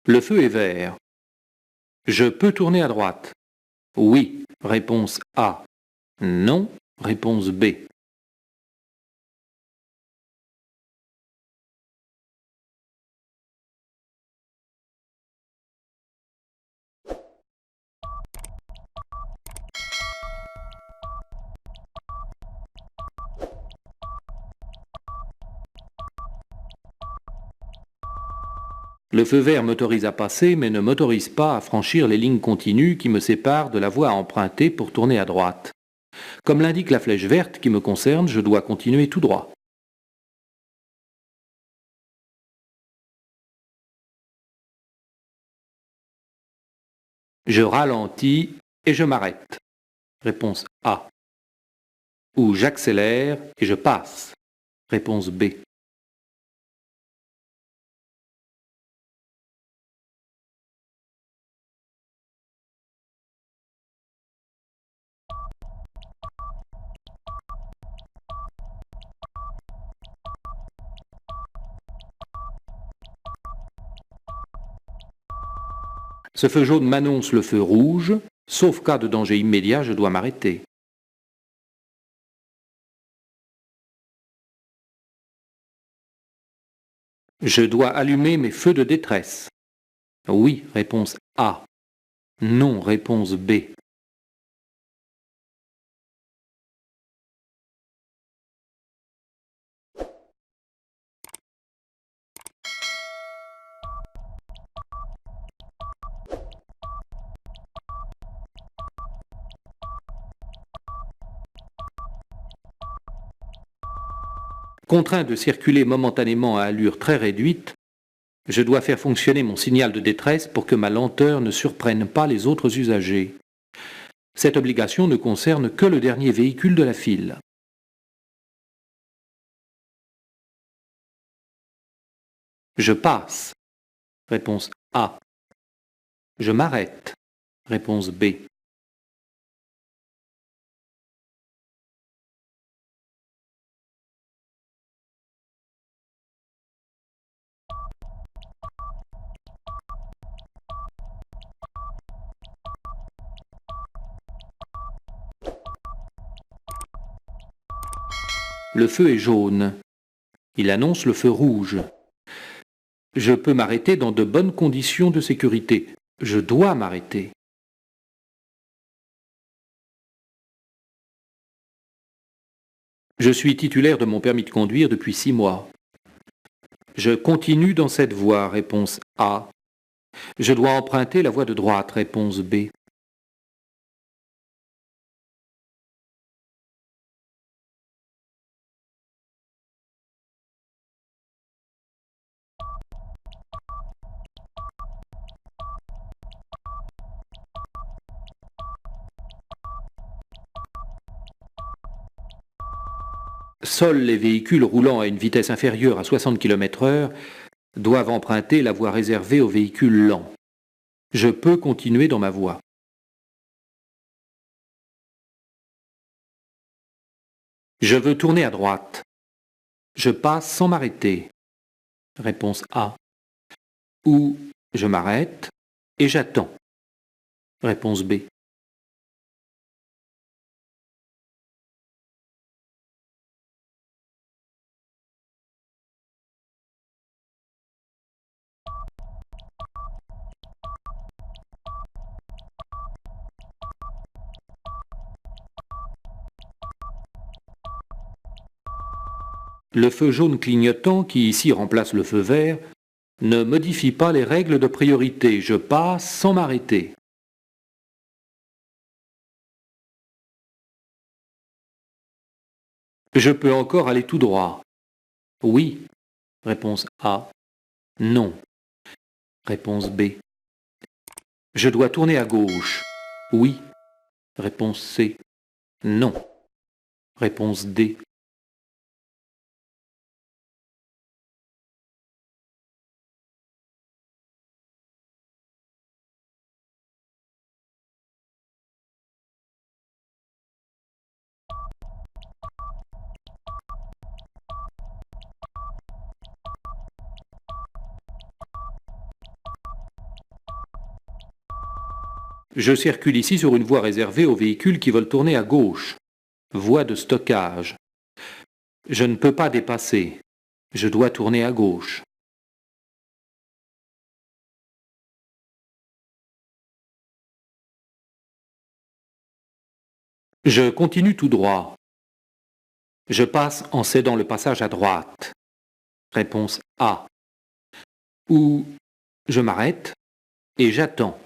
Le feu est vert. Je peux tourner à droite. Oui, réponse A. Non, réponse B. Le feu vert m'autorise à passer, mais ne m'autorise pas à franchir les lignes continues qui me séparent de la voie à emprunter pour tourner à droite. Comme l'indique la flèche verte qui me concerne, je dois continuer tout droit. Je ralentis et je m'arrête. Réponse A. Ou j'accélère et je passe. Réponse B. Ce feu jaune m'annonce le feu rouge, sauf cas de danger immédiat, je dois m'arrêter. Je dois allumer mes feux de détresse. Oui, réponse A. Non, réponse B. Contraint de circuler momentanément à allure très réduite, je dois faire fonctionner mon signal de détresse pour que ma lenteur ne surprenne pas les autres usagers. Cette obligation ne concerne que le dernier véhicule de la file. Je passe. Réponse A. Je m'arrête. Réponse B. Le feu est jaune. Il annonce le feu rouge. Je peux m'arrêter dans de bonnes conditions de sécurité. Je dois m'arrêter. Je suis titulaire de mon permis de conduire depuis 6 mois. Je continue dans cette voie, réponse A. Je dois emprunter la voie de droite, réponse B. Seuls les véhicules roulant à une vitesse inférieure à 60 km/h doivent emprunter la voie réservée aux véhicules lents. Je peux continuer dans ma voie. Je veux tourner à droite. Je passe sans m'arrêter. Réponse A. Ou je m'arrête et j'attends. Réponse B. Le feu jaune clignotant, qui ici remplace le feu vert, ne modifie pas les règles de priorité. Je passe sans m'arrêter. Je peux encore aller tout droit. Oui. Réponse A. Non. Réponse B. Je dois tourner à gauche. Oui. Réponse C. Non. Réponse D. Je circule ici sur une voie réservée aux véhicules qui veulent tourner à gauche. Voie de stockage. Je ne peux pas dépasser. Je dois tourner à gauche. Je continue tout droit. Je passe en cédant le passage à droite. Réponse A. Ou je m'arrête et j'attends.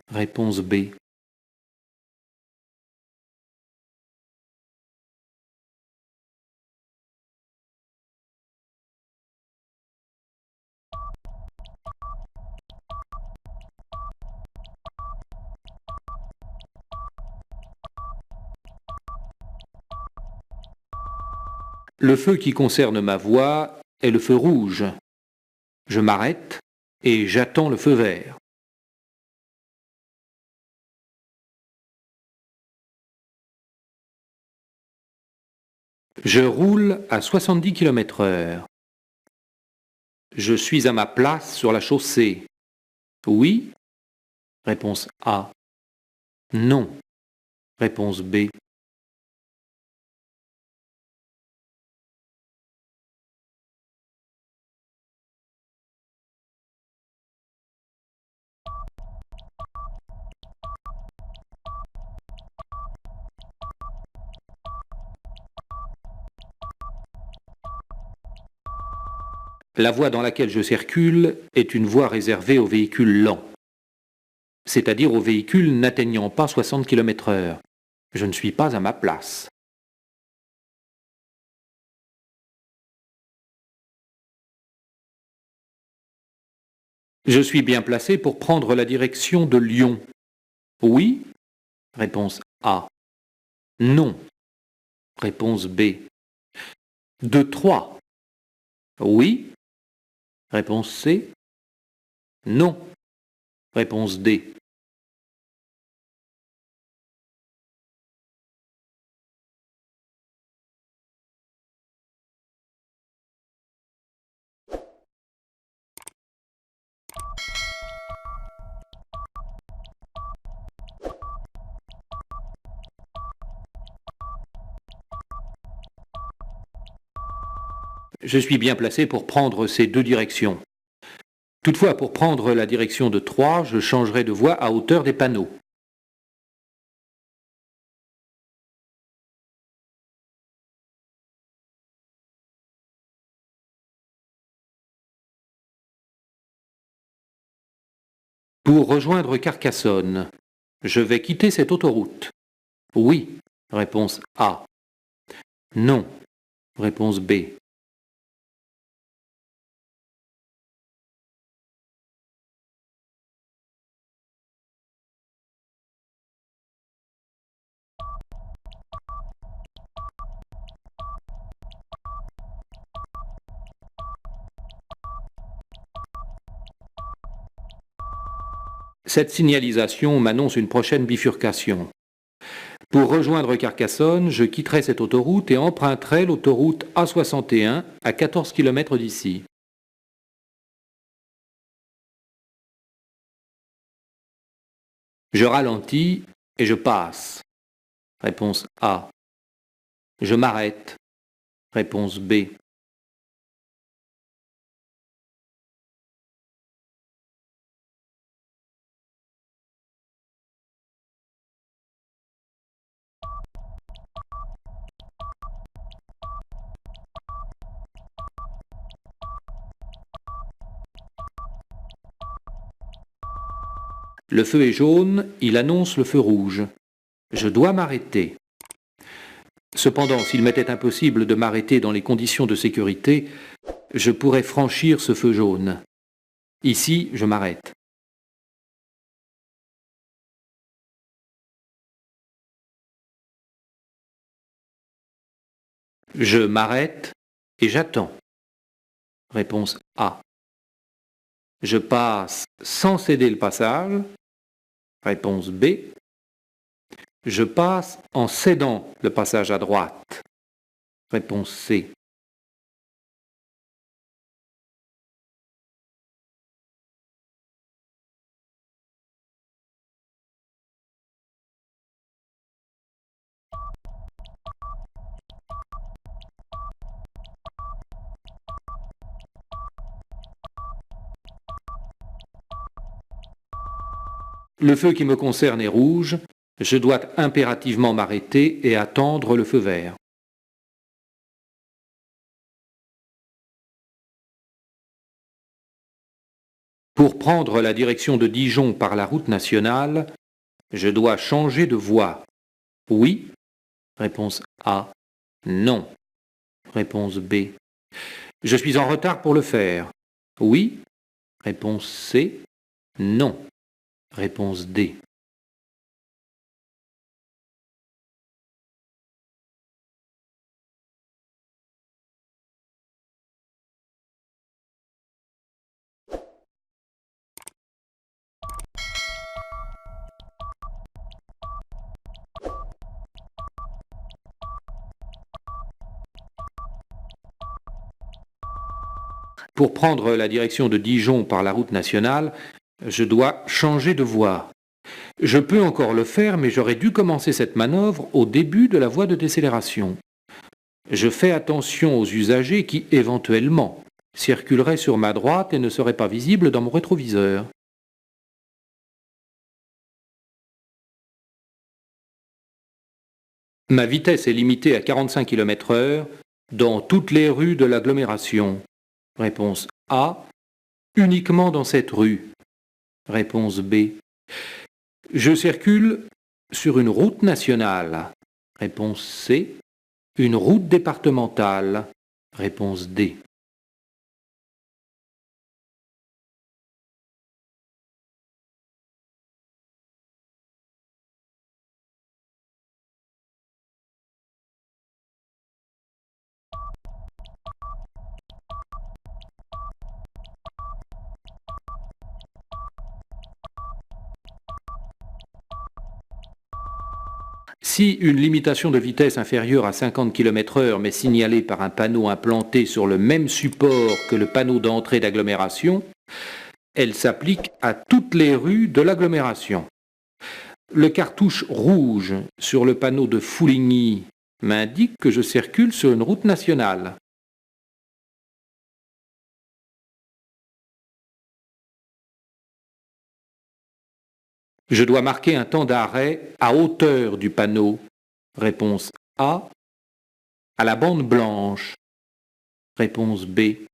Réponse B. Le feu qui concerne ma voie est le feu rouge. Je m'arrête et j'attends le feu vert. Je roule à 70 km/h. Je suis à ma place sur la chaussée. Oui? Réponse A. Non. Réponse B. La voie dans laquelle je circule est une voie réservée aux véhicules lents, c'est-à-dire aux véhicules n'atteignant pas 60 km/h. Je ne suis pas à ma place. Je suis bien placé pour prendre la direction de Lyon. Oui? Réponse A. Non. Réponse B. De Troyes. Oui? Réponse C. Non. Réponse D. Je suis bien placé pour prendre ces deux directions. Toutefois, pour prendre la direction de Troyes, je changerai de voie à hauteur des panneaux. Pour rejoindre Carcassonne, je vais quitter cette autoroute. Oui. Réponse A. Non. Réponse B. Cette signalisation m'annonce une prochaine bifurcation. Pour rejoindre Carcassonne, je quitterai cette autoroute et emprunterai l'autoroute A61 à 14 km d'ici. Je ralentis et je passe. Réponse A. Je m'arrête. Réponse B. Le feu est jaune, il annonce le feu rouge. Je dois m'arrêter. Cependant, s'il m'était impossible de m'arrêter dans les conditions de sécurité, je pourrais franchir ce feu jaune. Ici, je m'arrête. Je m'arrête et j'attends. Réponse A. Je passe sans céder le passage. Réponse B. Je passe en cédant le passage à droite. Réponse C. Le feu qui me concerne est rouge, je dois impérativement m'arrêter et attendre le feu vert. Pour prendre la direction de Dijon par la route nationale, je dois changer de voie. Oui. Réponse A. Non. Réponse B. Je suis en retard pour le faire. Oui. Réponse C. Non. Réponse D. Pour prendre la direction de Dijon par la route nationale, je dois changer de voie. Je peux encore le faire, mais j'aurais dû commencer cette manœuvre au début de la voie de décélération. Je fais attention aux usagers qui, éventuellement, circuleraient sur ma droite et ne seraient pas visibles dans mon rétroviseur. Ma vitesse est limitée à 45 km/h dans toutes les rues de l'agglomération. Réponse A. Uniquement dans cette rue. Réponse B. Je circule sur une route nationale. Réponse C. Une route départementale. Réponse D. Si une limitation de vitesse inférieure à 50 km/h m'est signalée par un panneau implanté sur le même support que le panneau d'entrée d'agglomération, elle s'applique à toutes les rues de l'agglomération. Le cartouche rouge sur le panneau de Fouligny m'indique que je circule sur une route nationale. Je dois marquer un temps d'arrêt à hauteur du panneau. Réponse A. À la bande blanche. Réponse B.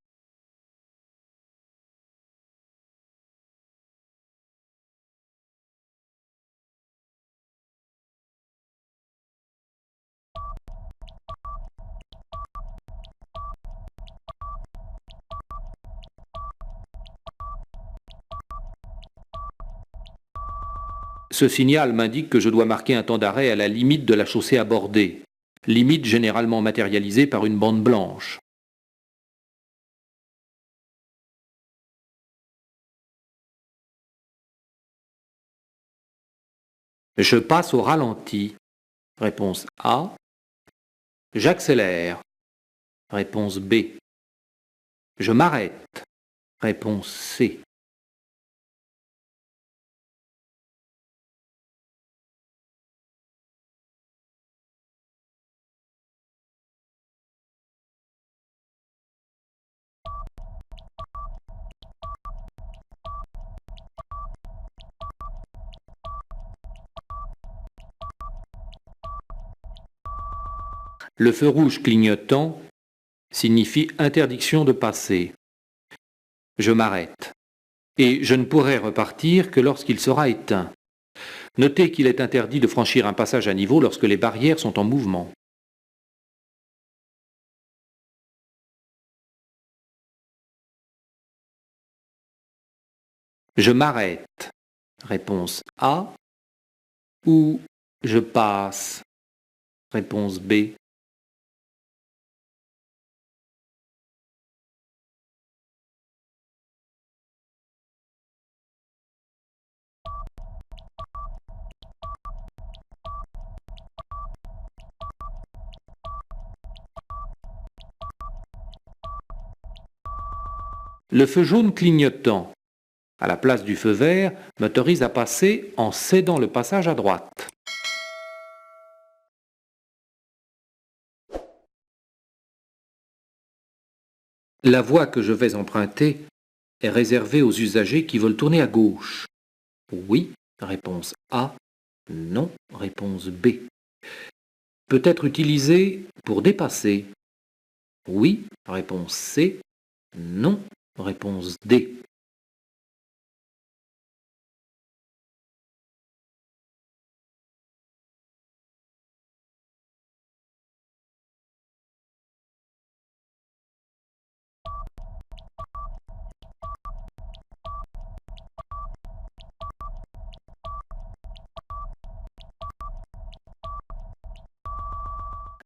Ce signal m'indique que je dois marquer un temps d'arrêt à la limite de la chaussée abordée, limite généralement matérialisée par une bande blanche. Je passe au ralenti. Réponse A. J'accélère. Réponse B. Je m'arrête. Réponse C. Le feu rouge clignotant signifie interdiction de passer. Je m'arrête. Et je ne pourrai repartir que lorsqu'il sera éteint. Notez qu'il est interdit de franchir un passage à niveau lorsque les barrières sont en mouvement. Je m'arrête. Réponse A. Ou je passe. Réponse B. Le feu jaune clignotant, à la place du feu vert, m'autorise à passer en cédant le passage à droite. La voie que je vais emprunter est réservée aux usagers qui veulent tourner à gauche. Oui. Réponse A. Non. Réponse B. Peut être utilisé pour dépasser. Oui. Réponse C. Non. Réponse D.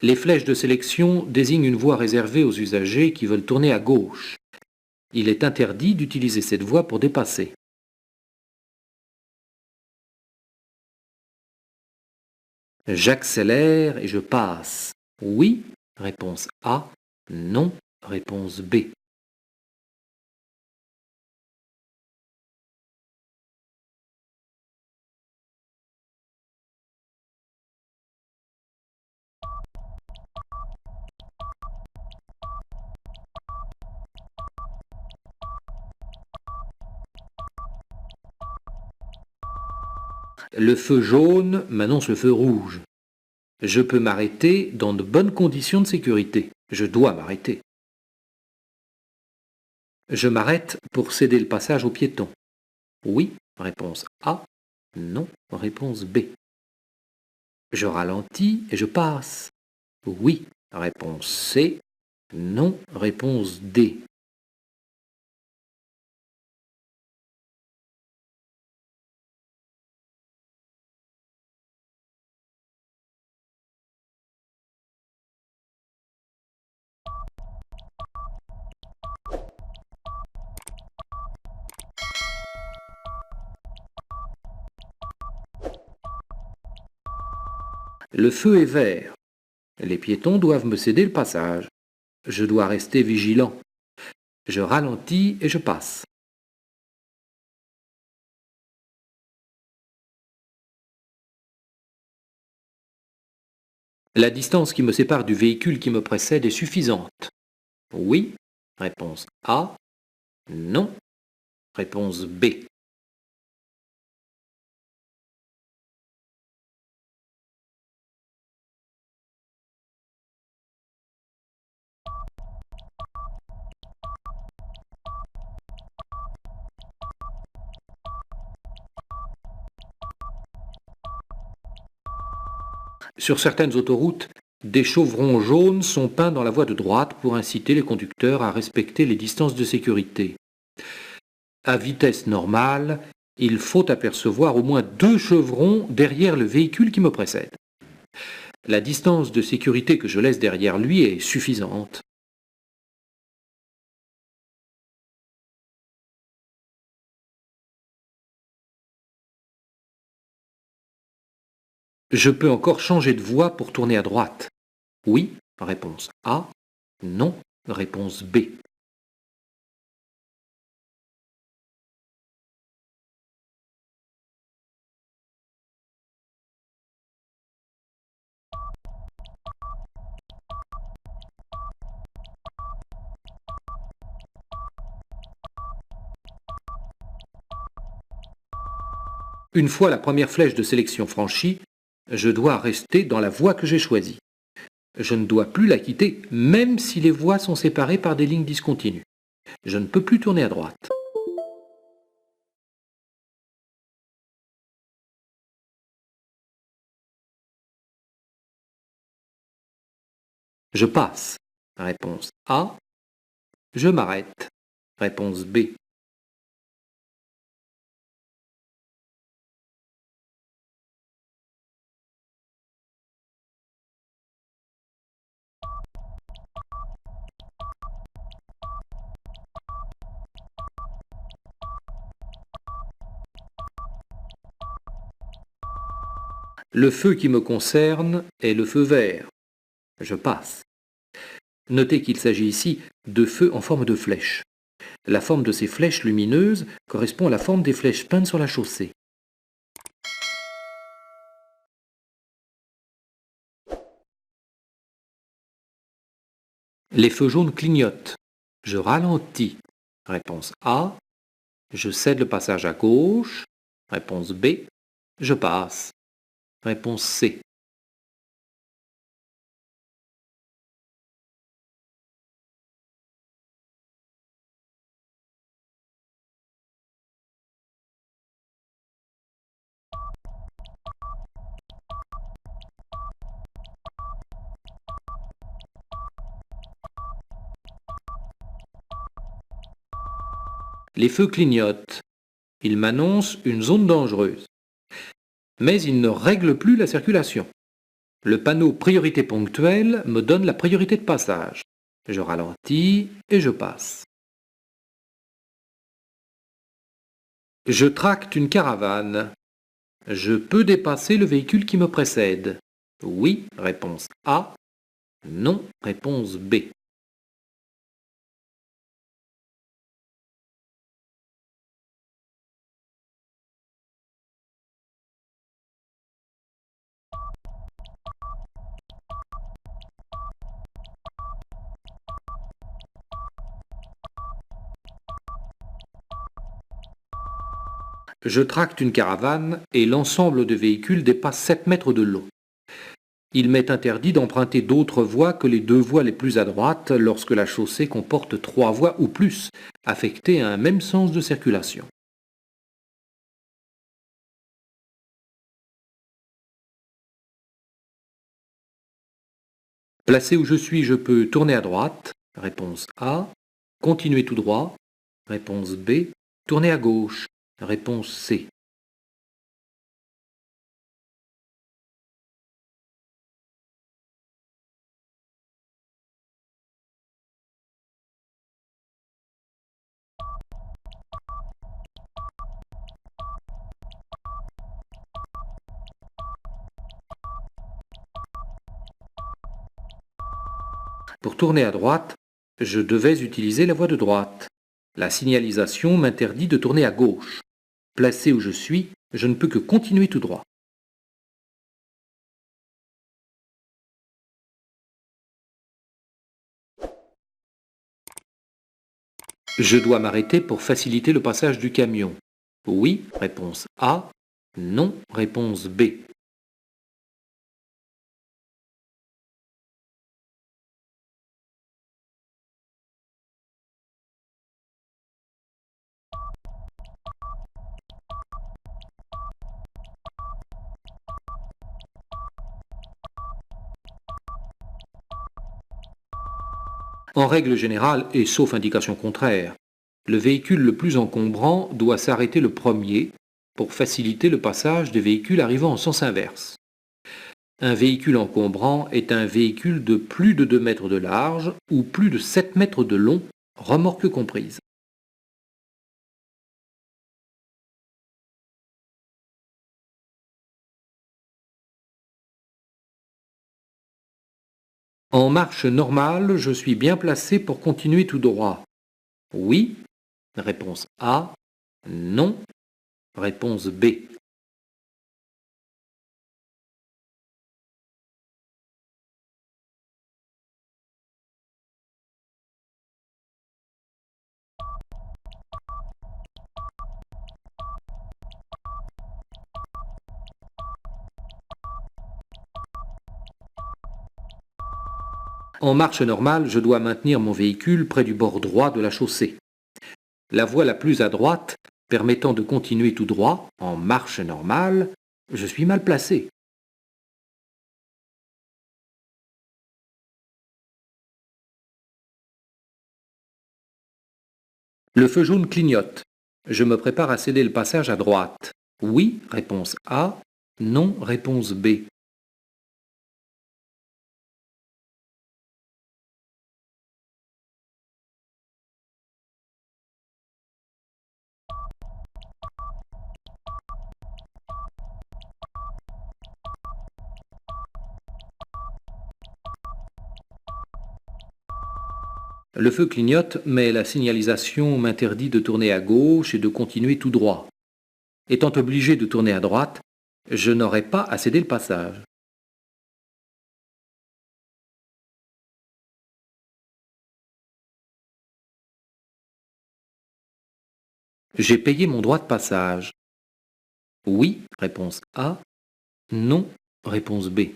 Les flèches de sélection désignent une voie réservée aux usagers qui veulent tourner à gauche. Il est interdit d'utiliser cette voie pour dépasser. J'accélère et je passe. Oui. Réponse A. Non. Réponse B. Le feu jaune m'annonce le feu rouge. Je peux m'arrêter dans de bonnes conditions de sécurité. Je dois m'arrêter. Je m'arrête pour céder le passage aux piétons. Oui. Réponse A. Non. Réponse B. Je ralentis et je passe. Oui. Réponse C. Non. Réponse D. Le feu est vert. Les piétons doivent me céder le passage. Je dois rester vigilant. Je ralentis et je passe. La distance qui me sépare du véhicule qui me précède est suffisante. Oui. Réponse A. Non. Réponse B. Sur certaines autoroutes, des chevrons jaunes sont peints dans la voie de droite pour inciter les conducteurs à respecter les distances de sécurité. À vitesse normale, il faut apercevoir au moins 2 chevrons derrière le véhicule qui me précède. La distance de sécurité que je laisse derrière lui est suffisante. Je peux encore changer de voie pour tourner à droite. Oui. Réponse A. Non. Réponse B. Une fois la première flèche de sélection franchie, je dois rester dans la voie que j'ai choisie. Je ne dois plus la quitter, même si les voies sont séparées par des lignes discontinues. Je ne peux plus tourner à droite. Je passe. Réponse A. Je m'arrête. Réponse B. Le feu qui me concerne est le feu vert. Je passe. Notez qu'il s'agit ici de feux en forme de flèche. La forme de ces flèches lumineuses correspond à la forme des flèches peintes sur la chaussée. Les feux jaunes clignotent. Je ralentis. Réponse A. Je cède le passage à gauche. Réponse B. je passe. Réponse C. Les feux clignotent. Ils m'annoncent une zone dangereuse. Mais ils ne règlent plus la circulation. Le panneau priorité ponctuelle me donne la priorité de passage. Je ralentis et je passe. Je tracte une caravane. Je peux dépasser le véhicule qui me précède. Oui, réponse A. Non, réponse B. Je tracte une caravane et l'ensemble de véhicules dépasse 7 mètres de long. Il m'est interdit d'emprunter d'autres voies que les 2 voies les plus à droite lorsque la chaussée comporte 3 voies ou plus, affectées à un même sens de circulation. Placé où je suis, je peux tourner à droite. Réponse A. Continuer tout droit. Réponse B. Tourner à gauche. Réponse C. Pour tourner à droite, je devais utiliser la voie de droite. La signalisation m'interdit de tourner à gauche. Placé où je suis, je ne peux que continuer tout droit. Je dois m'arrêter pour faciliter le passage du camion. Oui, réponse A. Non, réponse B. En règle générale, et sauf indication contraire, le véhicule le plus encombrant doit s'arrêter le premier pour faciliter le passage des véhicules arrivant en sens inverse. Un véhicule encombrant est un véhicule de plus de 2 mètres de large ou plus de 7 mètres de long, remorque comprise. En marche normale, je suis bien placé pour continuer tout droit. Oui, réponse A. Non, réponse B. En marche normale, je dois maintenir mon véhicule près du bord droit de la chaussée. La voie la plus à droite, permettant de continuer tout droit, en marche normale, je suis mal placé. Le feu jaune clignote. Je me prépare à céder le passage à droite. Oui, réponse A. Non, réponse B. Le feu clignote, mais la signalisation m'interdit de tourner à gauche et de continuer tout droit. Étant obligé de tourner à droite, je n'aurai pas à céder le passage. J'ai payé mon droit de passage. Oui, réponse A. Non, réponse B.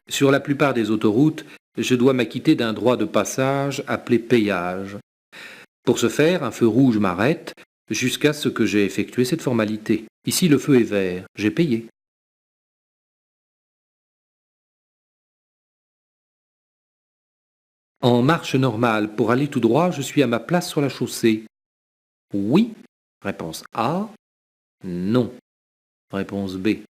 Sur la plupart des autoroutes, je dois m'acquitter d'un droit de passage appelé péage. Pour ce faire, un feu rouge m'arrête jusqu'à ce que j'ai effectué cette formalité. Ici, le feu est vert. J'ai payé. En marche normale, pour aller tout droit, je suis à ma place sur la chaussée. Oui. Réponse A. Non. Réponse B.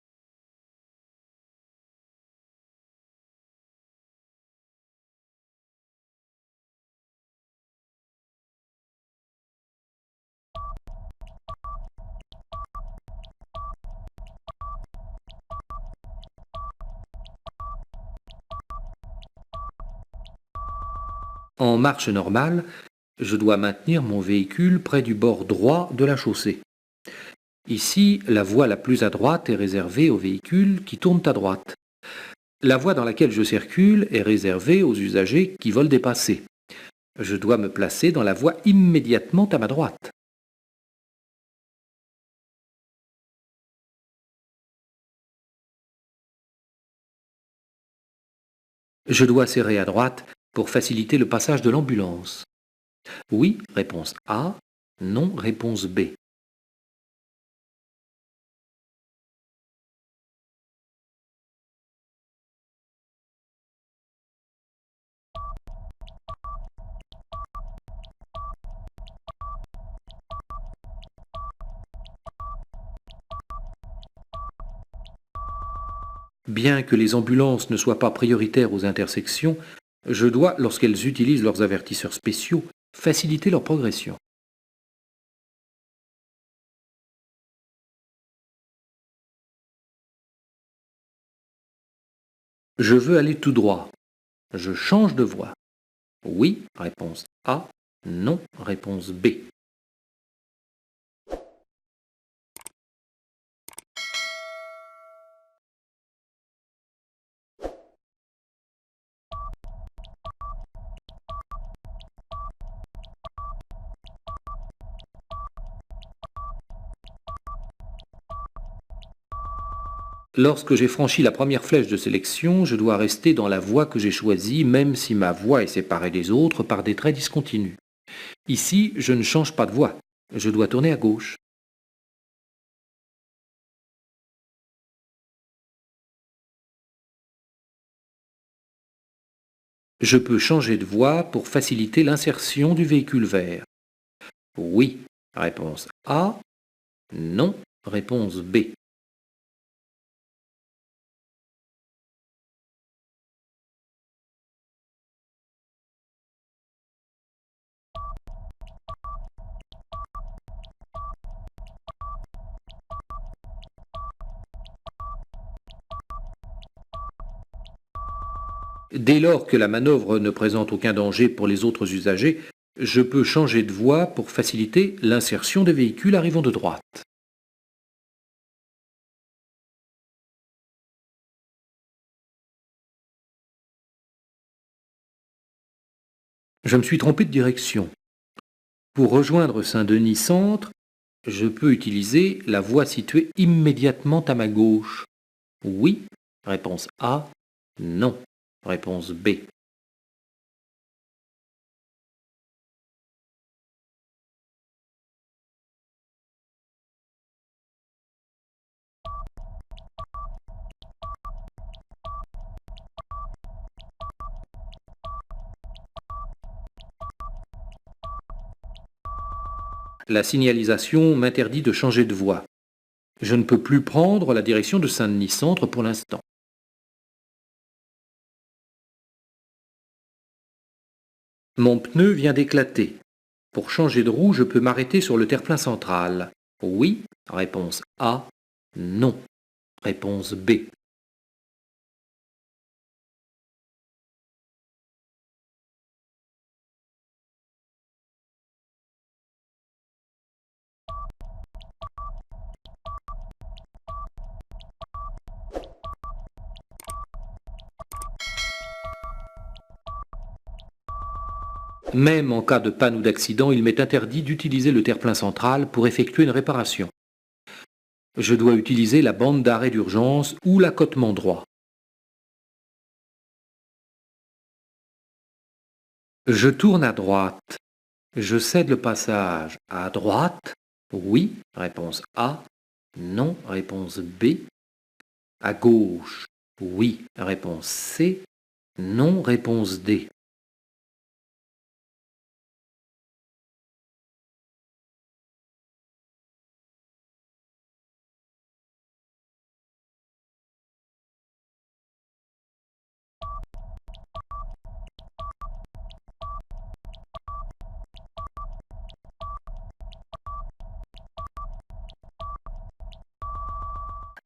En marche normale, je dois maintenir mon véhicule près du bord droit de la chaussée. Ici, la voie la plus à droite est réservée aux véhicules qui tournent à droite. La voie dans laquelle je circule est réservée aux usagers qui veulent dépasser. Je dois me placer dans la voie immédiatement à ma droite. Je dois serrer à droite pour faciliter le passage de l'ambulance. Oui, réponse A. Non, réponse B. Bien que les ambulances ne soient pas prioritaires aux intersections, je dois, lorsqu'elles utilisent leurs avertisseurs spéciaux, faciliter leur progression. Je veux aller tout droit. Je change de voie. Oui, réponse A. Non, réponse B. Lorsque j'ai franchi la première flèche de sélection, je dois rester dans la voie que j'ai choisie, même si ma voie est séparée des autres par des traits discontinus. Ici, je ne change pas de voie. Je dois tourner à gauche. Je peux changer de voie pour faciliter l'insertion du véhicule vert. Oui, réponse A. Non, réponse B. Dès lors que la manœuvre ne présente aucun danger pour les autres usagers, je peux changer de voie pour faciliter l'insertion des véhicules arrivant de droite. Je me suis trompé de direction. Pour rejoindre Saint-Denis Centre, je peux utiliser la voie située immédiatement à ma gauche. Oui, réponse A. Non, réponse B. La signalisation m'interdit de changer de voie. Je ne peux plus prendre la direction de Saint-Denis Centre pour l'instant. Mon pneu vient d'éclater. Pour changer de roue, je peux m'arrêter sur le terre-plein central. Oui, réponse A. Non, réponse B. Même en cas de panne ou d'accident, il m'est interdit d'utiliser le terre-plein central pour effectuer une réparation. Je dois utiliser la bande d'arrêt d'urgence ou l'accotement droit. Je tourne à droite. Je cède le passage à droite. Oui, réponse A. Non, réponse B. À gauche. Oui, réponse C. Non, réponse D.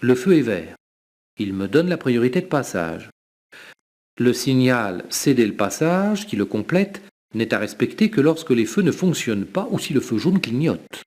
Le feu est vert. Il me donne la priorité de passage. Le signal « céder le passage » qui le complète n'est à respecter que lorsque les feux ne fonctionnent pas ou si le feu jaune clignote.